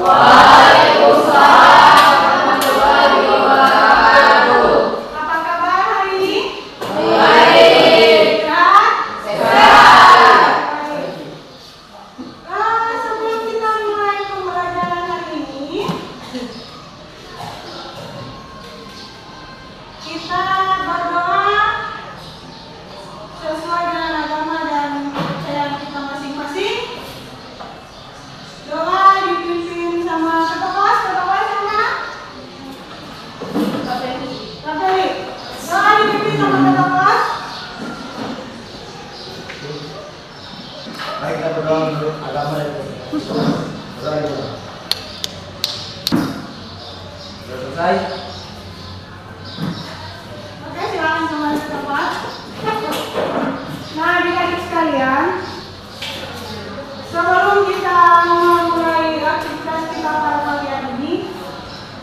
Waalaikumsalam warahmatullahi wabarakatuh. Apa kabar hari ini? Baik. Sehat? Baik. Sebelum kita mulai pembelajaran hari ini, kita berdoa sesuai dengan agama dan kepercayaan kita masing-masing. Doa dipimpin sama ketua kelas mana? Kak Feli. Doa dipimpin sama ketua kelas. Baik, kita berdoa menurut agama itu. Berdoa itu. Sudah selesai? Oke, silakan kembali ke tempat. Nah, adik-adik sekalian, sebelum kita memulai aktivitas kita pada pagi hari ini,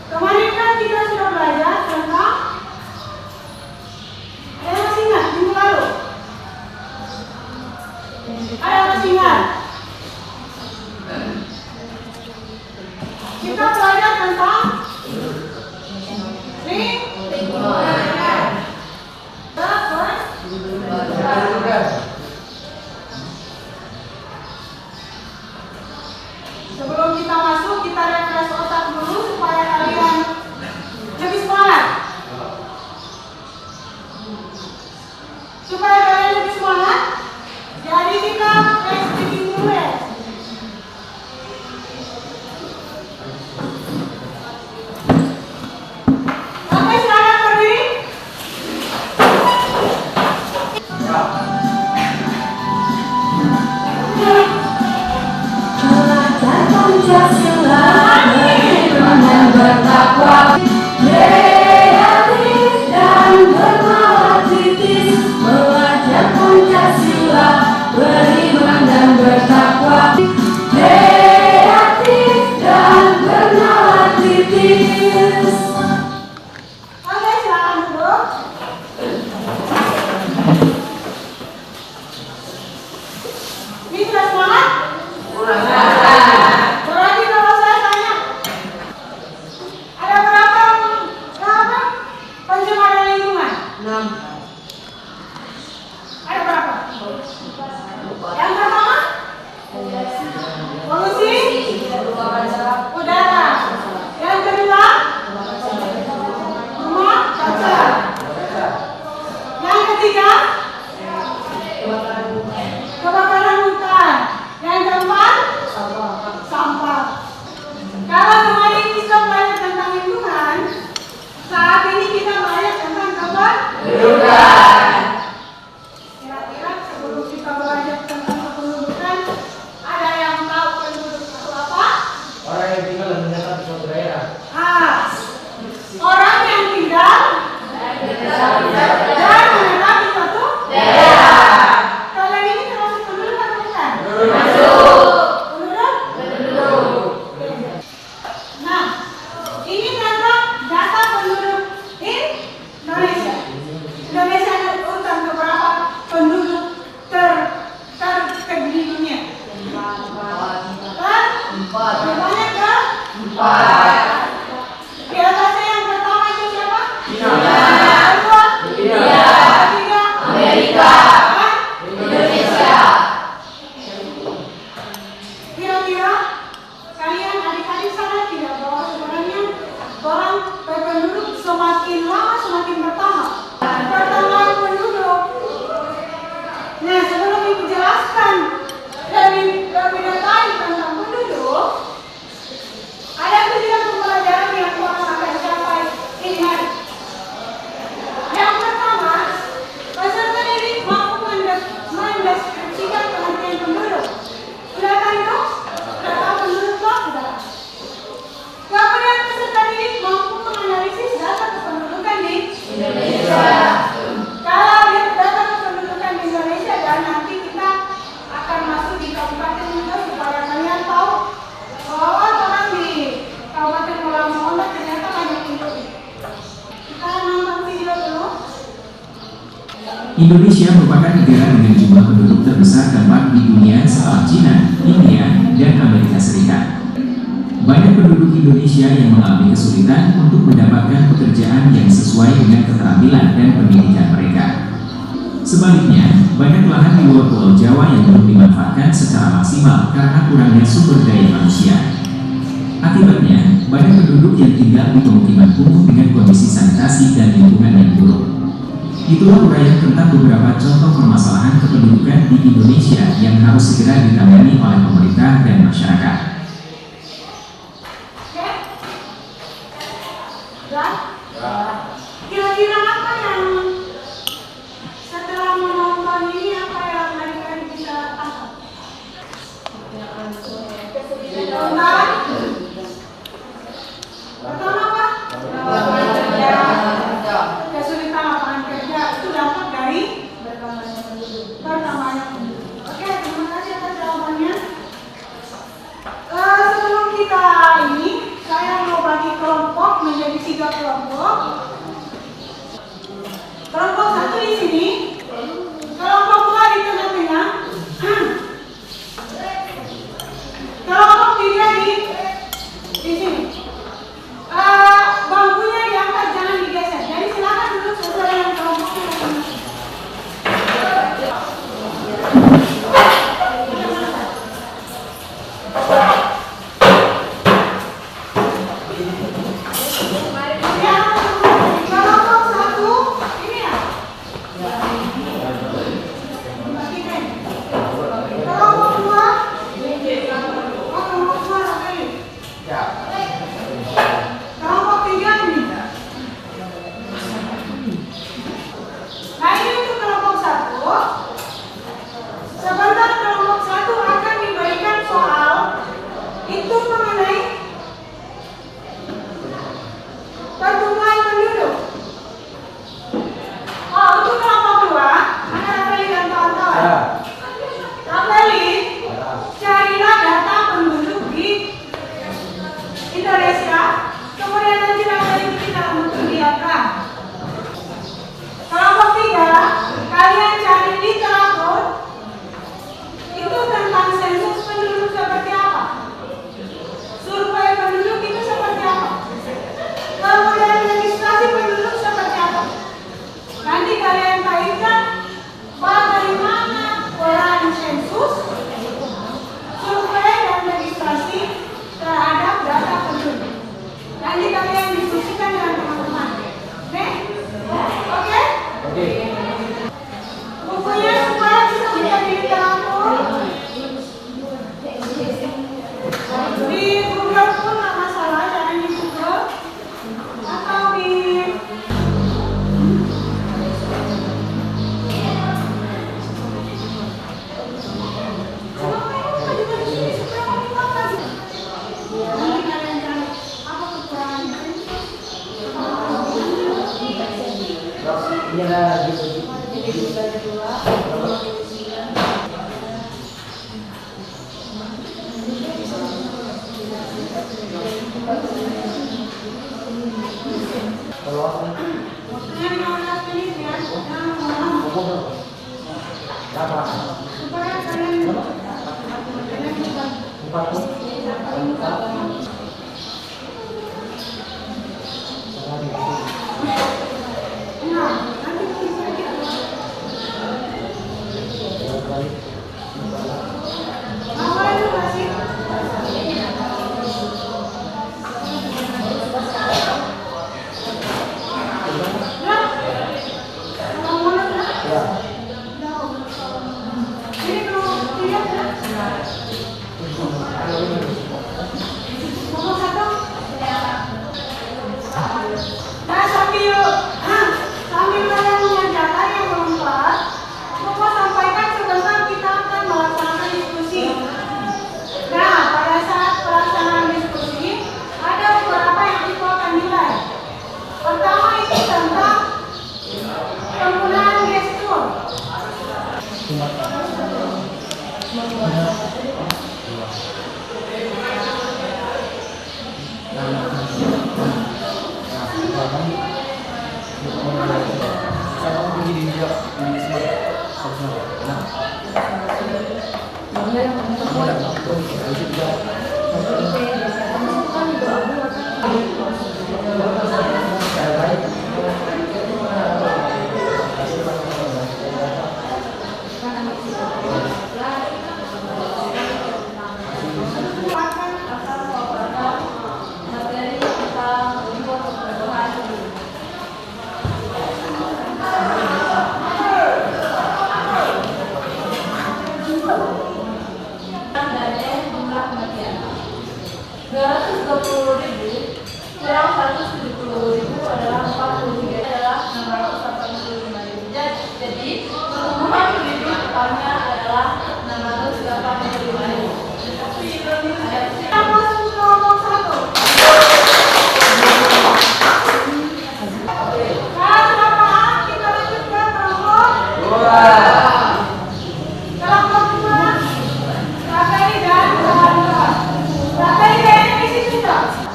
kemarin kan kita sudah belajar tentang ada yang masih ingat minggu lalu? Ada yang masih ingat? Kita belajar tentang sebelum kita masuk, kita refresh otak dulu supaya kalian lebih semangat. Supaya kalian lebih semangat, jadi kita flash speaking dulu ya. Oke, silakan berdiri. Pancasila beriman dan bertakwa, kreatif dan bernalar kritis, belajar Pancasila beriman dan bertakwa, kreatif dan bernalar kritis. Oke, silakan duduk. Ini sudah semangat? Berarti kalau saya tanya, ada berapa pencemaran lingkungan? 6. Ada berapa? Yang pertama, polusi udara. Yang kedua, rumah kaca. Yang ketiga, kebakaran hutan. Yang keempat, sampah. Kalau kemarin kita belajar tentang lingkungan, saat ini kita belajar tentang kependudukan. Kira-kira sebelum kita belajar tentang kependudukan, ada yang tahu penduduk itu apa? Orang yang tinggal dan menyatakan di suatu daerah. Orang yang tinggal dan menetap di suatu Daerah. Kalian ini termasuk penduduk atau bukan? Penduduk? Nah, ini tentang data penduduk Indonesia. Indonesia ada urutan beberapa penduduk terkecil di dunia. Banyak ke? 4. Di atasnya yang pertama itu siapa? China. Yang kedua? India. Yang ketiga? Amerika. Indonesia. Kira-kira kalian adik-adik sadar tidak bahwa sebenarnya orang berpenduduk semakin lama semakin bertambah. Pertambahan penduduk. Nah, sebelum ibu jelaskan lebih detail tentang penduduk, ada kegiatan pembelajaran yang kurang akan capai ini hari. Yang pertama, peserta didik mampu mendeskripsikan pengertian penduduk. Sudah tahu itu? Sudah tahu penduduk itu? Sudah. Kemudian peserta didik mampu menganalisis data kependudukan di Indonesia. Kalau lihat data kependudukan di Indonesia, dan nanti kita akan masuk di kabupaten juga supaya kalian tahu bahwa orang di Kabupaten Pulau Monda ternyata banyak penduduk. Kita nonton video dulu. Indonesia merupakan negara dengan jumlah penduduk terbesar keempat di dunia setelah China, India, dan Amerika Serikat. banyak penduduk Indonesia yang mengalami kesulitan untuk mendapatkan pekerjaan yang sesuai dengan keterampilan dan pendidikan mereka. Sebaliknya, banyak lahan di luar Pulau Jawa yang belum dimanfaatkan secara maksimal karena kurangnya sumber daya manusia. Akibatnya, banyak penduduk yang tinggal di pemukiman kumuh dengan kondisi sanitasi dan lingkungan yang buruk. Itulah uraian tentang beberapa contoh permasalahan kependudukan di Indonesia yang harus segera ditangani oleh pemerintah dan masyarakat. Oke? Dan kira-kira apa yang setelah menonton ini apa yang adik-adik bisa tangkap? Tentang pertama apa? Kesulitan lapangan kerja itu dampak dari bertambahnya penduduk. Oke, terima kasih atas jawabannya. Sebelum kita ini, saya mau bagi kelompok menjadi 3 kelompok. Kelompok 1 di sini, kelompok 2 di tengah-tengah, kelompok 3 di sini. Bangkunya diangkat, jangan digeser. Jadi silakan duduk sesuai dengan kelompoknya masing-masing. Ya, kelompok 1 ini ya. Bagikan. Kelompok 2. Oh, kelompok 2 apa ini? Kelompok 3 ini. Nah, ini untuk kelompok 1. Sebentar kelompok 1 akan diberikan soal itu mengenai pertumbuhan penduduk. Oh, untuk kelompok 2, Anda Rafeli dan kawan-kawan. Rafeli, carilah data penduduk di Indonesia, kemudian nanti Rafeli kita untuk diagram. Kelompok 3, kalian cari literatur itu tentang sensus penduduk seperti apa, survei penduduk itu seperti apa, kemudian registrasi penduduk seperti apa. Nanti kalian kaitkan bagaimana peran sensus, survei dan registrasi terhadap data penduduk. Nanti kalian diskusikan dengan teman-teman. Oke? Bukunya supaya bisa menjadi literatur di Google pun nggak masalah, jangan di Google atau di nanti kalian cari apa kekurangannya. Ini ada gitu. Kalau apa? Waktunya 15 menit ya. Berapa? Supaya kalian nanti bisa gitu. Apa itu masih? Ini kalau tidak nomor 1. Nah, sambil kalian mengerjakan yang keempat, Bapak sampaikan sebentar kita akan melaksanakan diskusi. Nah, pada saat pelaksanaan diskusi, ada beberapa yang Ibu akan nilai. Pertama itu tentang penggunaan gestur. Nah, kurang 170.000 adalah 43 adalah 685.000. Jadi pertumbuhan penduduk totalnya adalah 685.000. Kita masuk ke kelompok 1. Kenapa? Kita lanjut ke kelompok 2. Kelompok 2. Materi dan keluarga. Materi kayaknya di situ enggak?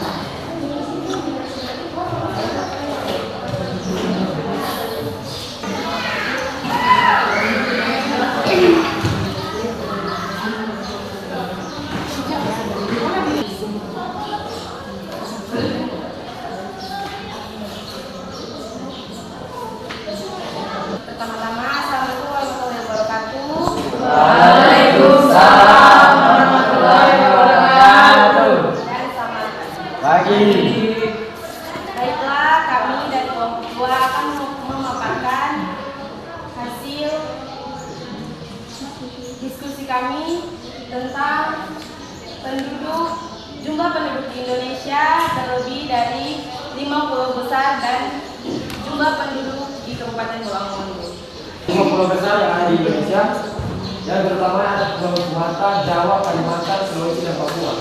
Pertama-tama, assalamualaikum warahmatullahi wabarakatuh. Waalaikumsalam warahmatullahi wabarakatuh. Dan selamat Pagi. Baiklah, kami dari kelompok 2 akan memaparkan hasil diskusi kami tentang jumlah penduduk di Indonesia terlebih dari 5 pulau besar dan jumlah penduduk di Kabupaten Bolaang-Mongondo. 5 pulau besar yang ada di Indonesia, yang terutama ada Pulau Sumatera, Jawa, Kalimantan, Sulawesi, dan Papua.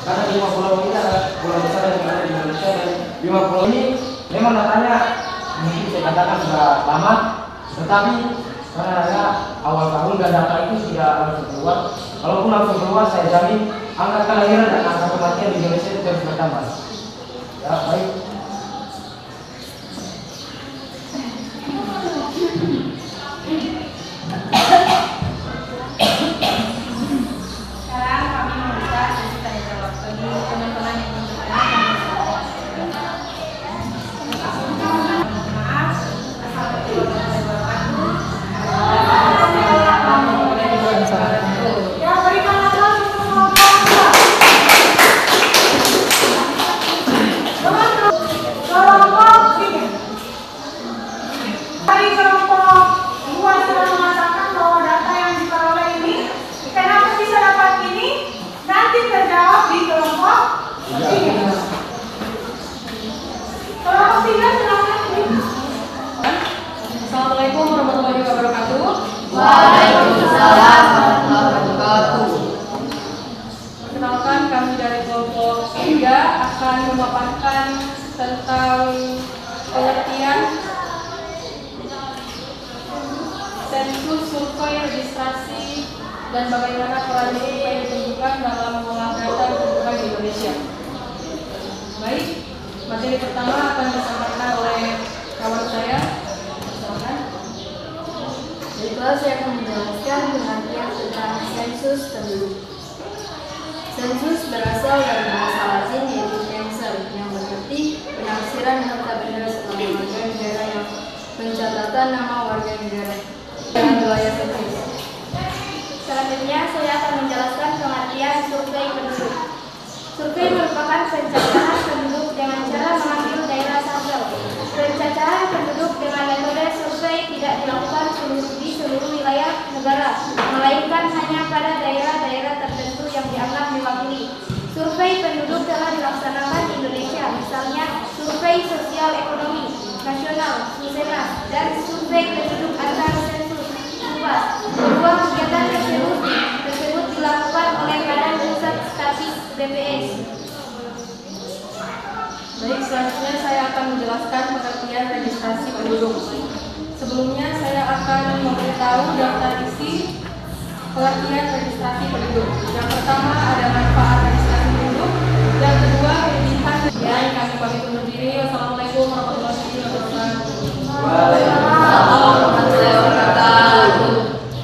Karena 5 pulau ini adalah pulau besar yang ada di Indonesia, dan 5 pulau ini memang datanya mungkin saya katakan sudah lama, tetapi karena ada awal tahun dan data itu tidak langsung keluar. Kalaupun langsung keluar, saya jamin angka kelahiran dan angka kematian di Indonesia itu terus bertambah. Ya, baik. Sekarang kami membuka sesi tanya jawab bagi teman-teman yang ingin bertanya. Maaf, assalamualaikum warahmatullahi wabarakatuh. Ya, berikan aplaus untuk kelompok 2. Kelompok 3. Dari kelompok 2 sudah mengatakan bahwa data yang diperoleh ini kenapa bisa dapat ini nanti terjawab di kelompok 3. Kelompok 3 silakan. Assalamualaikum warahmatullahi wabarakatuh. Waalaikumsalam warahmatullahi wabarakatuh. Perkenalkan, kami dari kelompok 3 akan memaparkan tentang pengertian sensus, survei, registrasi, dan bagaimana peran survei ditunjukkan dalam mengolah data kependudukan di Indonesia. Baik, materi pertama akan disampaikan oleh kawan saya. Silakan. Baiklah, saya akan menjelaskan pengertian tentang sensus penduduk. Sensus berasal dari bahasa Latin yaitu censor, yang berarti penafsiran harta benda selama warga negara yang pencatatan nama warga negara dalam wilayah sensus. Selanjutnya, saya akan menjelaskan pengertian survei penduduk. Survei merupakan pencacah penduduk dengan cara mengambil daerah sampel. Pencacahan penduduk dengan metode survei tidak dilakukan di seluruh wilayah negara, melainkan hanya pada daerah-daerah tertentu yang dianggap mewakili. Survei penduduk telah dilaksanakan di Indonesia, misalnya survei sosial ekonomi nasional (Susenas) dan survei penduduk antar sensus (SUPAS). Kedua kegiatan tersebut dilakukan oleh Badan Pusat Statistik BPS. Baik, selanjutnya saya akan menjelaskan pengertian registrasi penduduk. Sebelumnya saya akan memberitahu daftar isi pengertian registrasi penduduk. Yang pertama ada manfaat registrasi penduduk. Yang kedua pilihan. Dan kami pamit undur diri. Wassalamualaikum warahmatullahi wabarakatuh. Waalaikumsalam warahmatullahi wabarakatuh.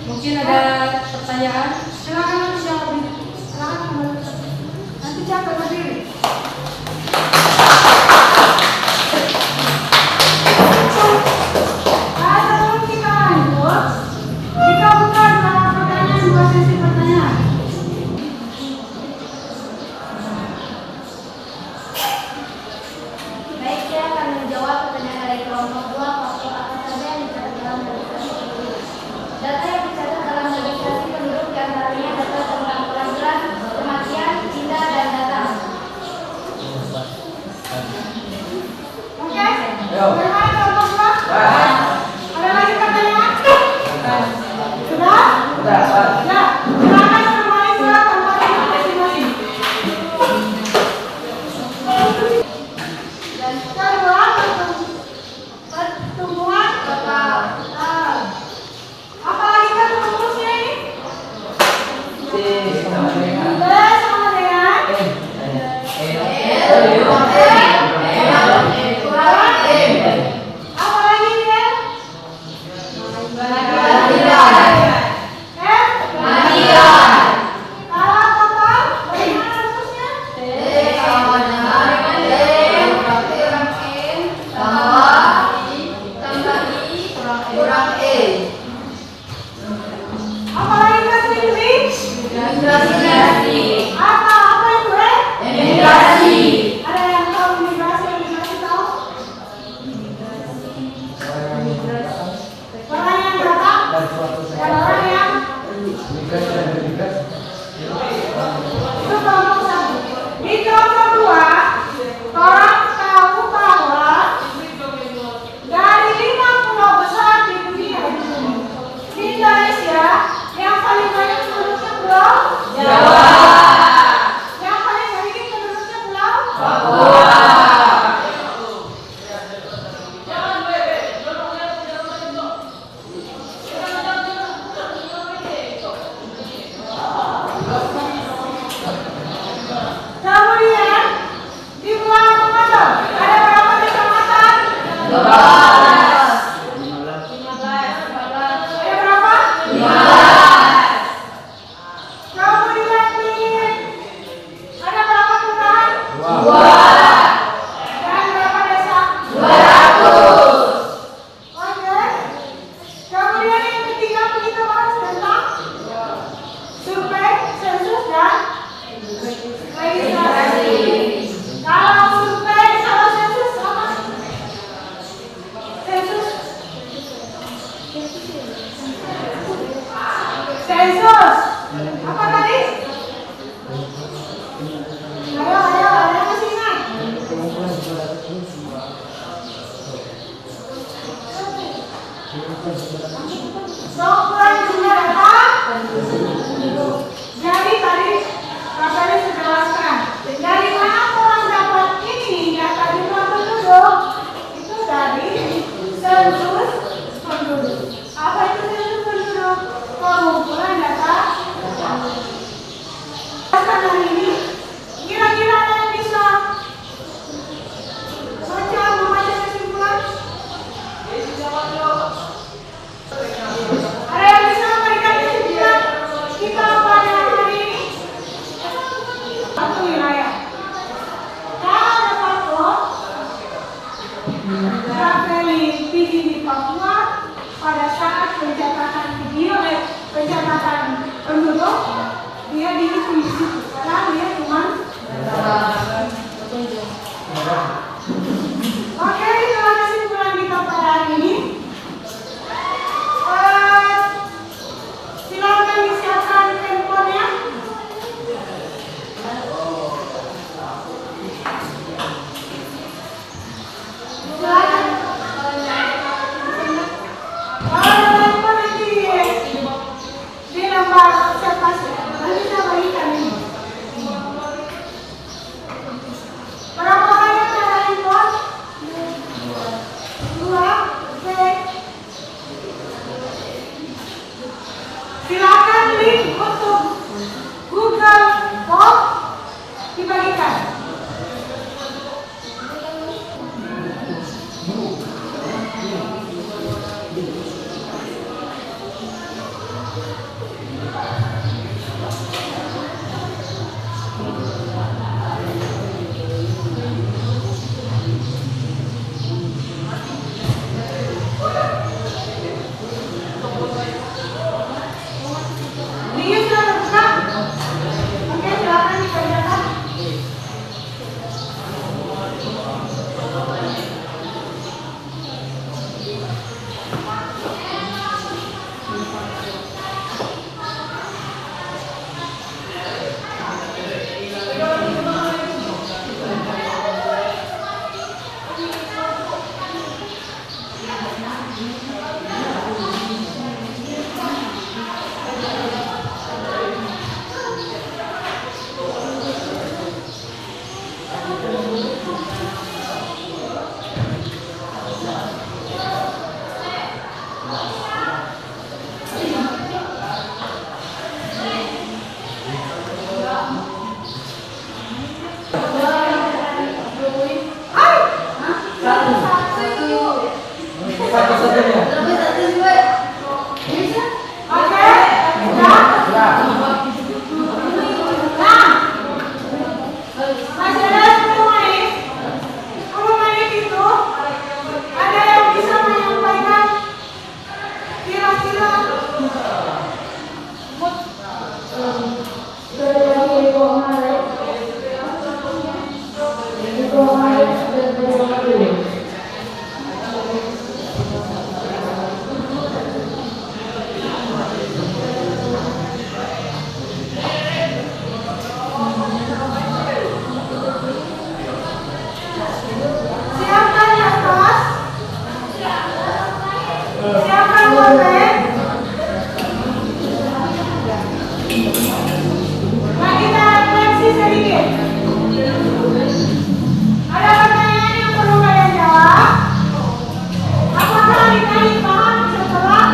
Mungkin ada pertanyaan? Silakan silakan. Silakan. Nanti Bagaimana kelompok dua? Ada lagi pertanyaan? Sudah? Ya, silakan kembali ke tempatnya masing-masing. Kedua, pertumbuhan total. Apalagi kan rumusnya ini? B sama dengan apa lagi dia? Kalau total, bagaimana rumusnya? Apa lagi kan ini? Apa itu Ada yang tahu imigrasi tahu? Orang yang datang dan orang yang itu kelompok satu. Di kelompok dua, orang tahu bahwa dari 5 pulau besar di dunia ini, di Indonesia yang paling banyak penduduknya pulau Jawa. Yang paling sedikit penduduknya pulau Papua. Kemudian di Pulau Komodo ada berapa kecamatan? 15. Ada berapa? 15. Kemudian di ada berapa kelurahan? 2. Dan berapa desa? 200. Oke. Kemudian yang ketiga kita bahas tentang survei, sensus dan registrasi. Kalau survei, kalau sensus apa? Sensus. Sensus. Apa tadi? Ayo, ada yang masih ingat? Soal jumlah data. Jadi tadi Pak Felis sudah jelaskan. Dari mana orang dapat ini data jumlah penduduk? Itu dari sensus penduduk. Apa itu sensus penduduk? Pengumpulan data. Hari ini kira-kira ada yang bisa membaca kesimpulan? Ada yang bisa memberikan kesimpulan kita pada hari ini? Satu wilayah. Kalau ada paspor, Rapeli pergi di Papua pada saat pencatatan video pencatatan penduduk, dia dihitung di situ karena dia cuma oke, itulah kesimpulan kita pada hari ini. Silakan disiapkan handphonenya. Silakan. Kalau ada handphone nanti di lembar observasi, nanti saya bagikan ini. Berapa banyak Silakan Bapak. Nah, kita refleksi sedikit. Ada pertanyaan yang perlu kalian jawab. Apakah adik-adik paham setelah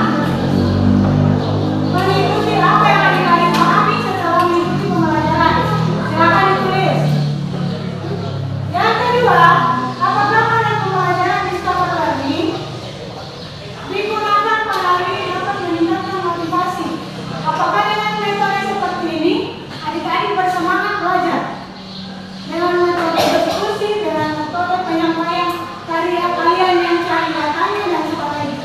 mengikuti apa yang adik-adik pahami setelah mengikuti pembelajaran? Silakan ditulis. Yang kedua, apakah pada pembelajaran Discover Learning digunakan pada hari ini dapat meningkatkan motivasi? Apakah dengan metode seperti ini adik-adik bersemangat belajar? Dengan metode diskusi, dengan metode penyampaian karya kalian yang cari datanya dan sebagainya.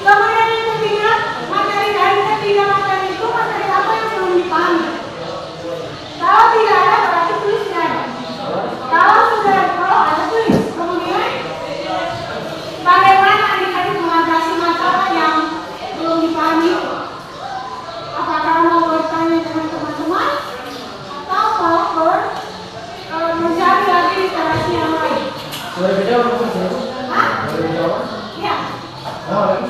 Kemudian yang ketiga, materi dari ketiga materi itu materi apa yang belum dipahami? Kalau tidak ada berarti tulis tidak ada. Kalau ada tulis. Kemudian bagaimana adik-adik mengatasi masalah yang belum dipahami? Apakah mau bertanya dengan teman-teman atau mau mencari lagi literasi yang lain? Boleh dijawab, Bu? Hah? Boleh dijawab? Iya. Mau lagi?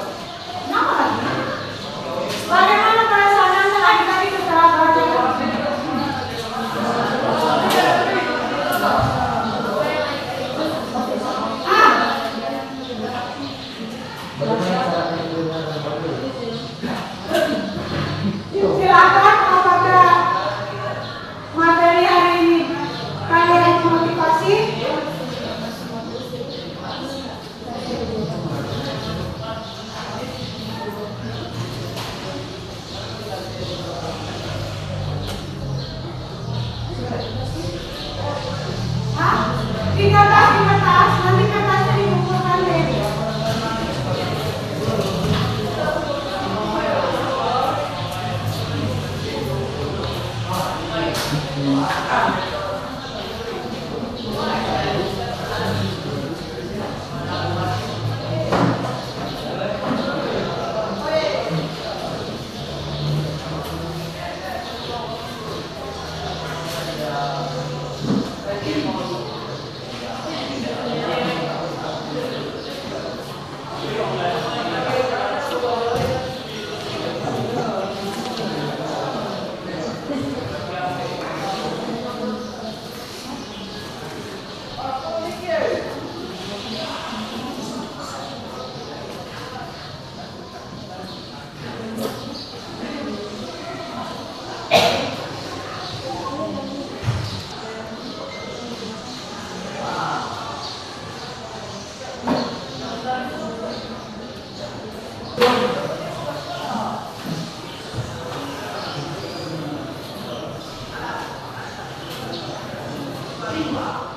Nama lagi? Bagaimana perasaan Anda adik-adik setelah belajar? Bagaimana cara mendengar dan berpikir? Silakan, apakah materi hari ini kalian motivasi? Hah? Di kertas, nanti kertasnya dikumpulkan deh.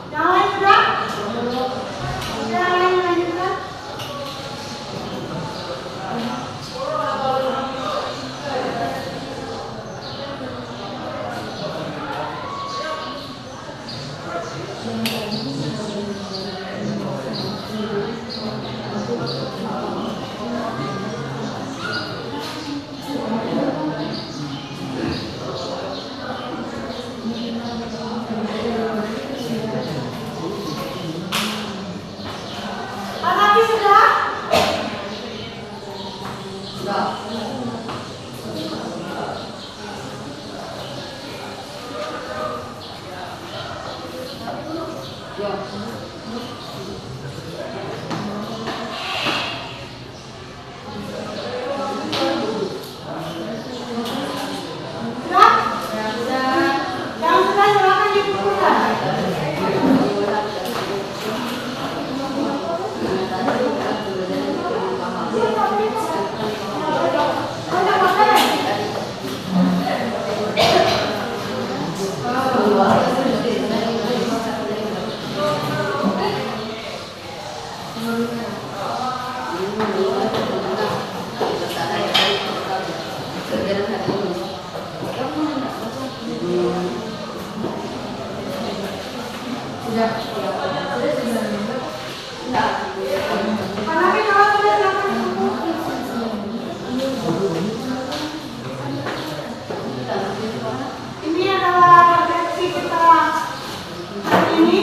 Yang lain sudah? Yang lain melanjutkan? Anaknya sudah? Sudah? Yang sudah silakan dikumpulkan. Banyak makanan. Anaknya kalau sudah silakan dikumpulkan. Ini adalah refleksi kita hari ini.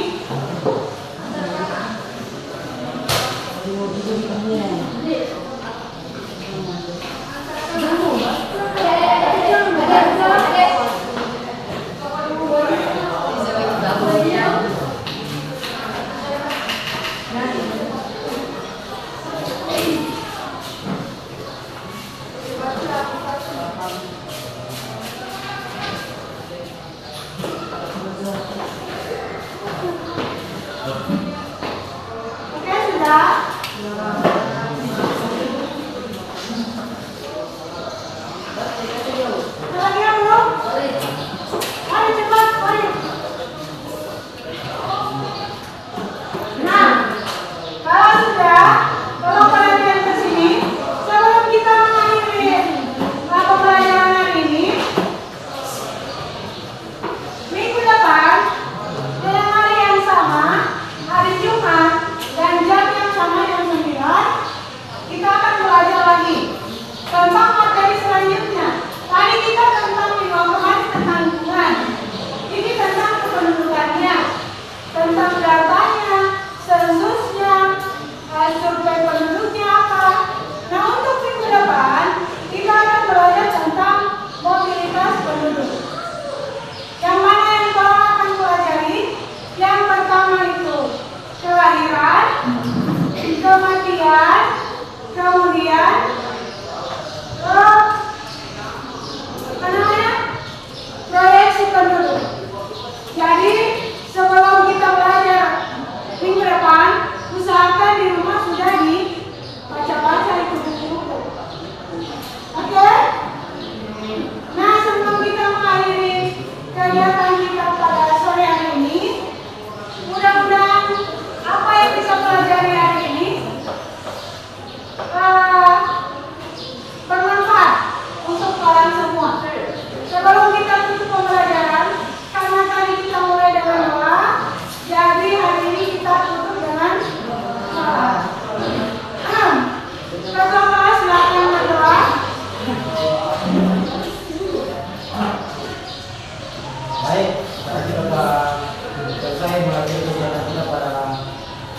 selesai mengakhiri kegiatan kita pada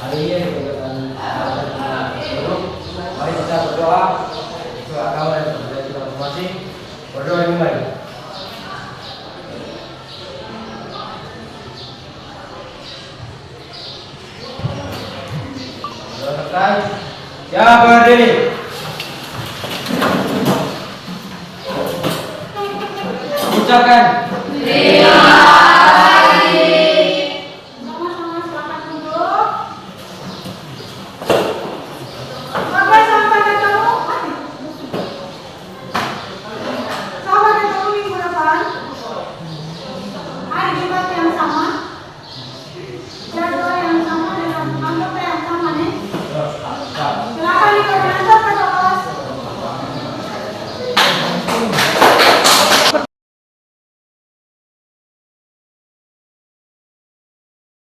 hari ini, kegiatan duduk. Mari kita berdoa sesuai agama dan kepercayaan kita masing-masing. Berdoa dimulai. Selesai. Siap berdiri. Ucapkan